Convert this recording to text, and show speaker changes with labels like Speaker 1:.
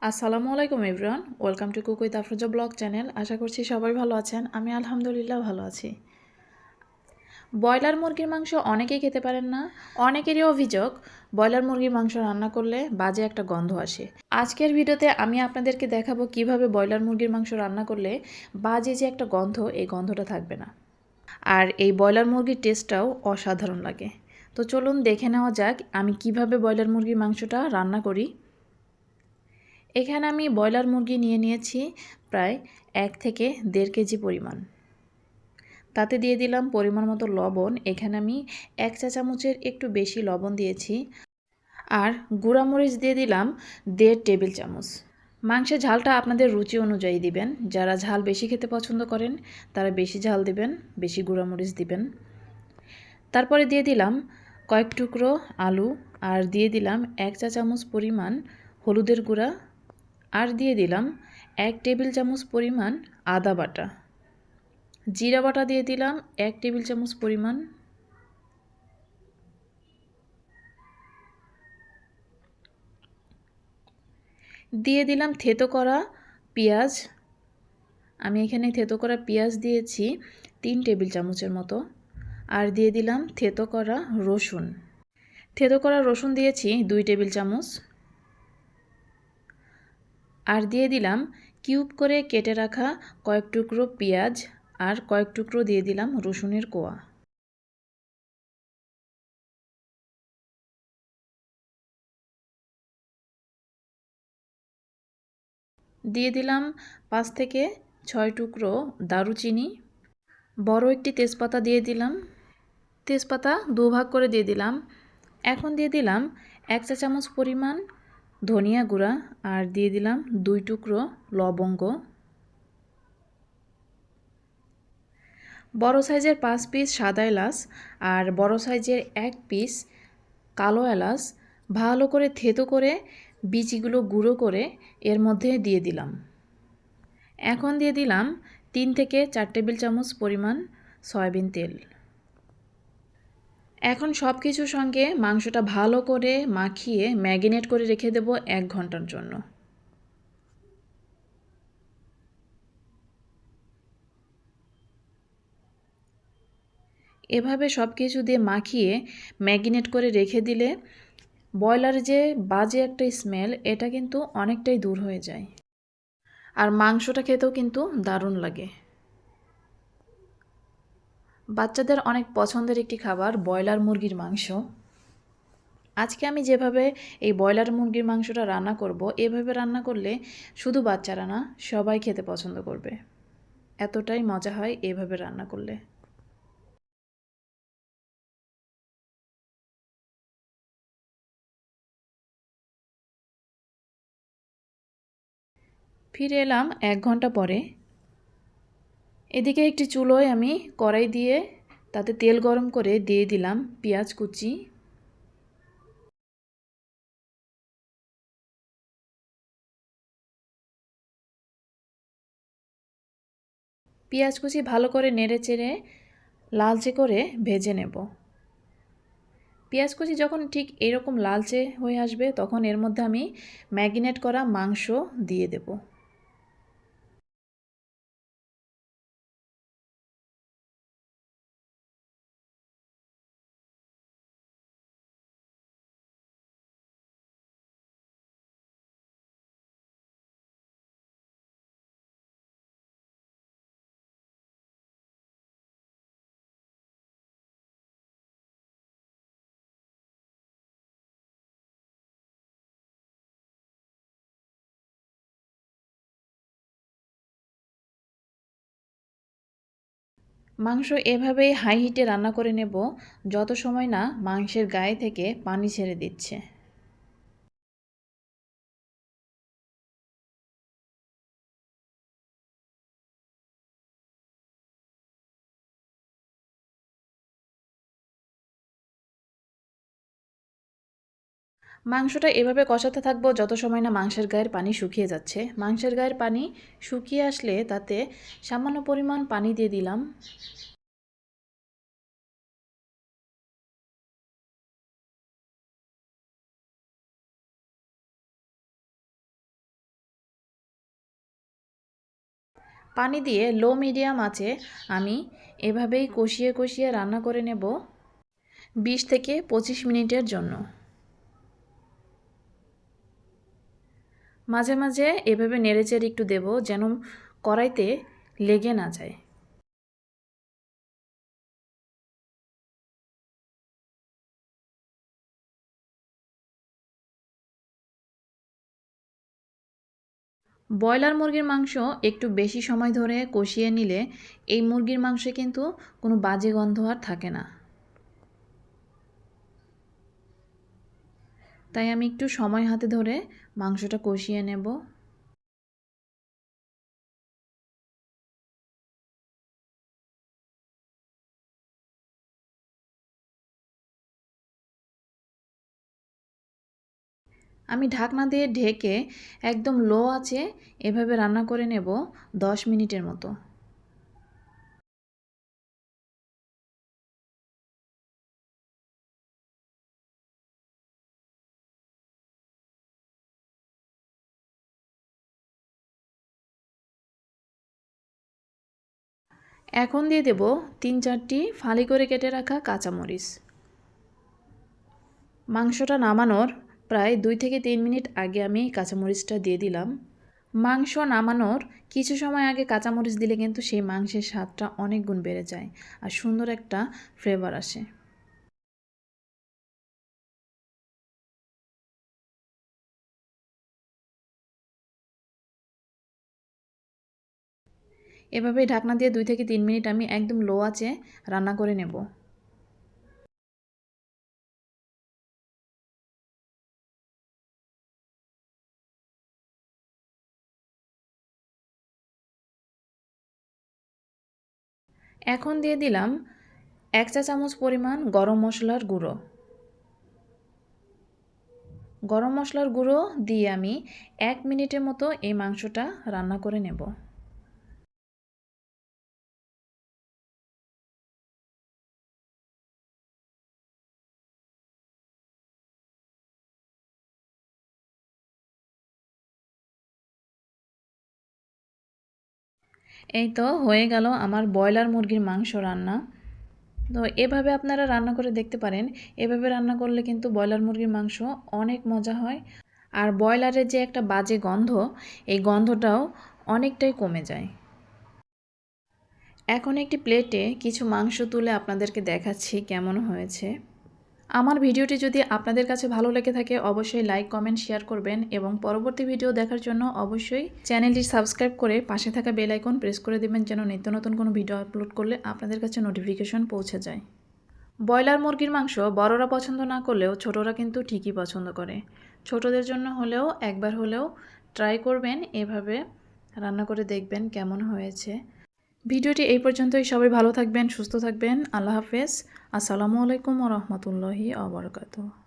Speaker 1: আসসালামু আলাইকুম everyone, welcome to cook with Afroza blog channel. আশা করছি সবাই ভালো আছেন। আমি আলহামদুলিল্লাহ ভালো আছি। ব্রয়লার মুরগির মাংস অনেকেই খেতে পারেন না। অনেকেরই অভিযোগ ব্রয়লার মুরগির মাংস রান্না করলে বাজে একটা গন্ধ আসে। আজকের ভিডিওতে আমি আপনাদেরকে দেখাবো কিভাবে ব্রয়লার মুরগির মাংস রান্না করলে বাজে যে একটা গন্ধ, এই গন্ধটা থাকবে না। আর এই ব্রয়লার মুরগির টেস্টটাও অসাধারণ লাগে। তো চলুন দেখে নেওয়া যাক আমি কিভাবে ব্রয়লার মুরগির মাংসটা রান্না করি। এখানে আমি ব্রয়লার মুরগি নিয়ে নিয়েছি প্রায় 1 থেকে 1.5 কেজি পরিমাণ। তাতে দিয়ে দিলাম পরিমাণ মতো লবণ। এখানে আমি 1 চা চামচের একটু বেশি লবণ দিয়েছি। আর গুঁড়ামরিচ দিয়ে দিলাম 1.5 টেবিল চামচ। মাংসের ঝালটা আপনাদের রুচি অনুযায়ী দিবেন। যারা ঝাল বেশি খেতে পছন্দ করেন তারা বেশি ঝাল দিবেন, বেশি গুঁড়ামরিচ দিবেন। তারপরে দিয়ে দিলাম কয়েক টুকরো আলু, আর দিয়ে দিলাম 1 চা চামচ পরিমাণ হলুদের গুঁড়া, আর দিয়ে দিলাম 1 টেবিল চামচ পরিমাণ আদা বাটা। জিরা বাটা দিয়ে দিলাম 1 টেবিল চামচ পরিমাণ। দিয়ে দিলাম থেতো করা পেঁয়াজ। আমি এখানে থেতো করা পেঁয়াজ দিয়েছি 3 টেবিল চামচের মতো। আর দিয়ে দিলাম থেতো করা রসুন। থেতো করা রসুন দিয়েছি 2 টেবিল চামচ। আর দিয়ে দিলাম কিউব করে কেটে রাখা কয়েক টুকরো পেঁয়াজ, আর কয়েক টুকরো দিয়ে দিলাম রসুনের কোয়া। দিয়ে দিলাম 5 থেকে 6 টুকরো দারুচিনি। বড় একটি তেজপাতা দিয়ে দিলাম। তেজপাতা দুভাগ করে দিয়ে দিলাম। এখন দিয়ে দিলাম 1 চা চামচ পরিমাণ ধনিয়া গুঁড়া, আর দিয়ে দিলাম 2 টুকরো লবঙ্গ। বড় সাইজের 5 পিস সাদা এলাচ আর বড় সাইজের 1 পিস কালো এলাচ ভালো করে থেতো করে বিচিগুলো গুঁড়ো করে এর মধ্যে দিয়ে দিলাম। এখন দিয়ে দিলাম 3 থেকে 4 টেবিল চামচ পরিমাণ সয়াবিন তেল। এখন সব কিছুর সঙ্গে মাংসটা ভালো করে মাখিয়ে ম্যারিনেট করে রেখে দেব 1 ঘন্টার জন্য। এভাবে সব কিছু দিয়ে মাখিয়ে ম্যারিনেট করে রেখে দিলে ব্রয়লার যে বাজে একটা স্মেল, এটা কিন্তু অনেকটাই দূর হয়ে যায়। আর মাংসটা খেতেও কিন্তু দারুণ লাগে। বাচ্চাদের অনেক পছন্দের একটি খাবার ব্রয়লার মুরগির মাংস। আজকে আমি যেভাবে এই ব্রয়লার মুরগির মাংসটা রান্না করব, এভাবে রান্না করলে শুধু বাচ্চারা না, সবাই খেতে পছন্দ করবে। এতটাই মজা হয় এভাবে রান্না করলে। ফিরে এলাম 1 ঘন্টা পরে। এদিকে একটি চুলোয় আমি কড়াই দিয়ে তাতে তেল গরম করে দিয়ে দিলাম পেঁয়াজ কুচি। পেঁয়াজ কুচি ভালো করে নেড়ে চেড়ে লালচে করে ভেজে নেব। পেঁয়াজ কুচি যখন ঠিক এরকম লালচে হয়ে আসবে, তখন এর মধ্যে আমি ম্যারিনেট করা মাংস দিয়ে দেব। মাংস এভাবেই হাই হিটে রান্না করে নেব যত সময় না মাংসের গায়ে থেকে পানি ছেড়ে দিচ্ছে। মাংসটা এভাবে কষাতে থাকবো যত সময় না মাংসের গায়ের পানি শুকিয়ে যাচ্ছে। মাংসের গায়ের পানি শুকিয়ে আসলে তাতে সামান্য পরিমাণ পানি দিয়ে দিলাম। পানি দিয়ে লো মিডিয়াম আঁচে আমি এভাবেই কষিয়ে কষিয়ে রান্না করে নেব 20 থেকে 25 মিনিটের জন্য। মাঝে মাঝে এভাবে নেড়েচেড়ে একটু দেব যেন কড়াইতে লেগে না যায়। ব্রয়লার মুরগির মাংস একটু বেশি সময় ধরে কষিয়ে নিলে এই মুরগির মাংসে কিন্তু কোনো বাজে গন্ধ আর থাকে না। তাই আমি একটু সময় হাতে ধরে মাংসটা কষিয়ে নেব। আমি ঢাকনা দিয়ে ঢেকে একদম লো আঁচে এভাবে রান্না করে নেব 10 মিনিটের মতো। এখন দিয়ে দেব 3-4টি ফালি করে কেটে রাখা কাঁচামরিচ। মাংসটা নামানোর প্রায় 2 থেকে 3 মিনিট আগে আমি কাঁচামরিচটা দিয়ে দিলাম। মাংস নামানোর কিছু সময় আগে কাঁচামরিচ দিলে কিন্তু সেই মাংসের স্বাদটা অনেক গুণ বেড়ে যায় আর সুন্দর একটা ফ্লেভার আসে। এভাবে ঢাকনা দিয়ে 2 থেকে 3 মিনিট আমি একদম লো আঁচে রান্না করে নেব। এখন দিয়ে দিলাম 1 চা চামচ পরিমাণ গরম মশলার গুঁড়ো। গরম মশলার গুঁড়ো দিয়ে আমি 1 মিনিটের মতো এই মাংসটা রান্না করে নেব। এই তো হয়ে গেল আমার ব্রয়লার মুরগির মাংস রান্না। তো এভাবে আপনারা রান্না করে দেখতে পারেন। এভাবে রান্না করলে কিন্তু ব্রয়লার মুরগির মাংস অনেক মজা হয়। আর ব্রয়লারের যে একটা বাজে গন্ধ, এই গন্ধটাও অনেকটাই কমে যায়। এখন একটি প্লেটে কিছু মাংস তুলে আপনাদেরকে দেখাচ্ছি কেমন হয়েছে। আমার ভিডিওটি যদি আপনাদের কাছে ভালো লেগে থাকে অবশ্যই লাইক, কমেন্ট, শেয়ার করবেন এবং পরবর্তী ভিডিও দেখার জন্য অবশ্যই চ্যানেলটি সাবস্ক্রাইব করে পাশে থাকা বেল আইকন প্রেস করে দেবেন যেন নিত্য নতুন কোনো ভিডিও আপলোড করলে আপনাদের কাছে নোটিফিকেশন পৌঁছে যায়। ব্রয়লার মুরগির মাংস বড়রা পছন্দ না করলেও ছোটরা কিন্তু ঠিকই পছন্দ করে। ছোটদের জন্য হলেও একবার হলেও ট্রাই করবেন, এভাবে রান্না করে দেখবেন কেমন হয়েছে। ভিডিওটি এই পর্যন্তই। সবাই ভালো থাকবেন, সুস্থ থাকবেন। আল্লাহ হাফেজ। আসসালামু আলাইকুম ওয়া রাহমাতুল্লাহি ওয়া বারাকাতুহু।